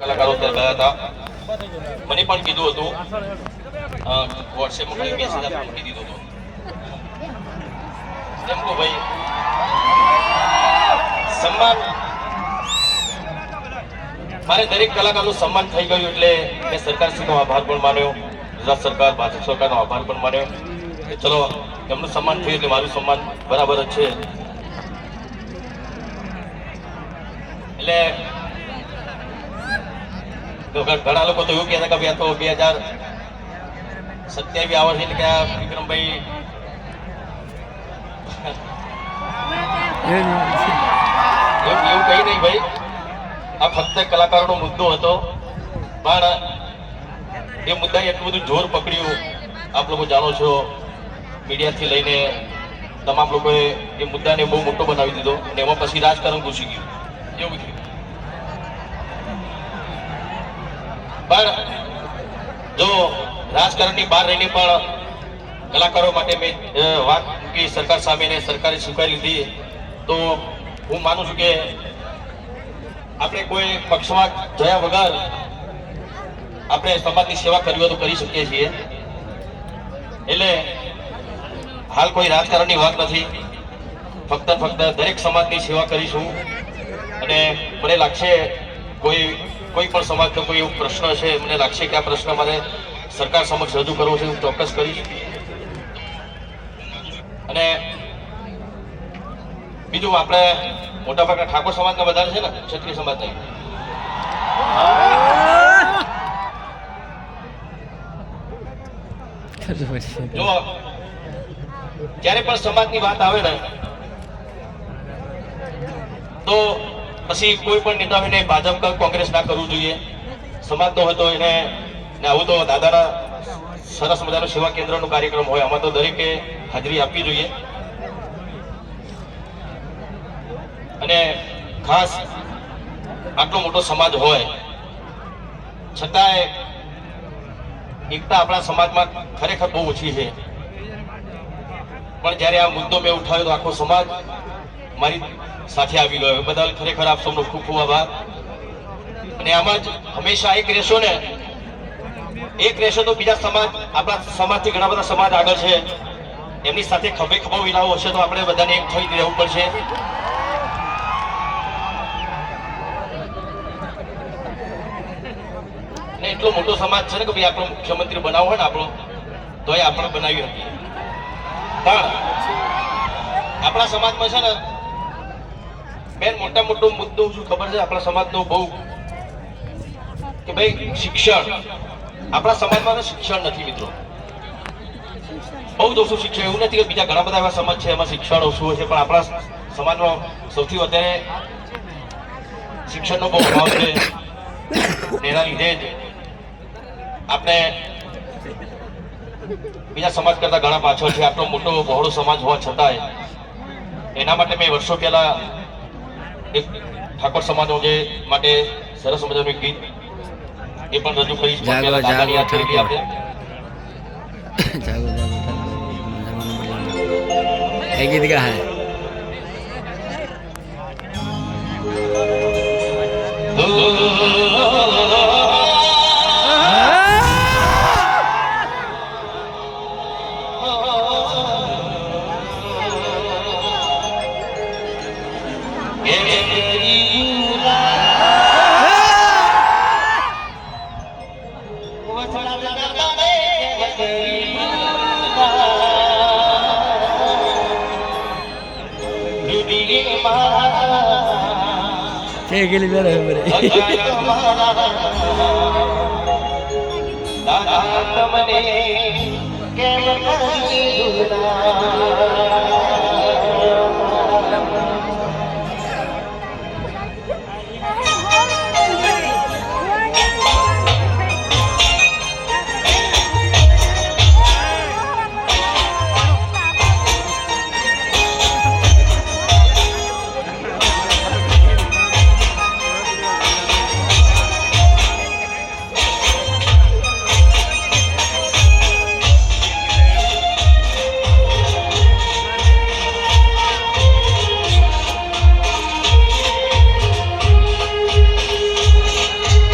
કલાકારો ત્યાં ગયા હતા. મને પણ કીધું હતું, વોટ્સએપમાં ખાલી મેસેજ આપી મૂકી દીધો હતો. એમ કહો ભાઈ, સન્માન મારે દરેક કલાકારનું સન્માન થઈ ગયું એટલે મેં સરકારશ્રીનો આભાર પણ માન્યો, ગુજરાત સરકાર, ભાજપ સરકારનો આભાર પણ માન્યો કે ચલો એમનું સન્માન થયું એટલે મારું સન્માન બરાબર જ છે. એટલે ઘણા લોકો તો એવું કહેતા કે ભાઈ આ તો 2027 આવે છે એટલે કે આ વિક્રમભાઈ એવું કઈ નહીં ભાઈ, આ ફક્ત કલાકારોનો મુદ્દો હતો, પણ એ મુદ્દાએ એટલું બધું જોર પકડ્યું, આપ લોકો જાણો છો, મીડિયાથી લઈને તમામ લોકોએ એ મુદ્દાને બહુ મોટો બનાવી દીધો અને એમાં પછી રાજકારણ ઘૂસી ગયું, એવું થયું. પણ જો રાજકારણની બહાર રહીને પણ કલાકારો માટે મેં વાત મૂકી સરકાર સામે ને સરકારે સ્વીકારી લીધી, તો હું માનું છું કે આપણે કોઈ પક્ષમાં જયા વગર આપણે સમાજની સેવા કરવી હોય તો કરી શકીએ છીએ. એટલે હાલ કોઈ રાજકારણની વાત નથી, ફક્ત દરેક સમાજની સેવા કરીશું. અને મને લાગશે કોઈ પણ સમાજનો કોઈ એવો પ્રશ્ન છે, મને લાગશે કે આ પ્રશ્ન મારે સરકાર સમક્ષ રજૂ કરવો છે, હું ચોક્કસ કરીશ. અને બીજું આપણે મોટાભાગના ઠાકોર સમાજના વધારે છે ને ક્ષત્રિય સમાજ નહીં. જો જ્યારે પણ સમાજની વાત આવે ને તો પછી કોઈ પણ નેતા હોય ને ભાજપ કોંગ્રેસ ના કરવું જોઈએ. સમાજનો હોય તો એને આવું તો દાદાના સરસ મજાનો સેવા કેન્દ્રનો કાર્યક્રમ હોય, આમાં તો દરેકે હાજરી આપવી જોઈએ. અને ખાસ આટલો મોટો સમાજ હોય છતાંય એકતા આપણા સમાજમાં ખરેખર બહુ ઓછી છે. પણ જ્યારે આ મુદ્દો મેં ઉઠાવ્યો તો આખો સમાજ મારી સાથે આવી ગયો, બદલ ખરેખર આપ સૌનો ખૂબ ખૂબ આભાર. અને આમાં જ હંમેશા એક રહેશો ને, એક રહેશો તો બીજા સમાજ, આપણા સમાજથી ઘણા બધા સમાજ આગળ છે, એમની સાથે ખભે ખભો મિલાવો હશે તો આપણે બધાને એક થઈ રહેવું પડશે. એટલો મોટો સમાજ છે ને કે ભાઈ આપણો મુખ્યમંત્રી બનાવો હોય ને આપણો, તો એ આપણે બનાવી હતી. પણ આપણા સમાજમાં છે ને બેન મોટા મોટો મુદ્દો શું ખબર છે આપણા સમાજનો બહુ, કે ભાઈ શિક્ષણ. આપણા સમાજમાં શિક્ષણ નથી મિત્રો, બહુ જ ઓછું શિક્ષણ. એવું નથી કે બીજા ઘણા બધા એવા સમાજ છે એમાં શિક્ષણ ઓછું હોય છે, પણ આપણા સમાજમાં સૌથી વધારે શિક્ષણનો બહુ અભાવ છે. એના લીધે જ આપણે બીજા સમાજ કરતા ઘણા પાછળ છે. આટલો મોટો બહોળો સમાજ હોવા છતાંય એના માટે મેં વર્ષો પહેલા એક ઠાકોર સમાજો જે માટે સરસ મજાનું ગીત એ પણ રજૂ કરીશ. ગીત કા હૈ que ele me lembra.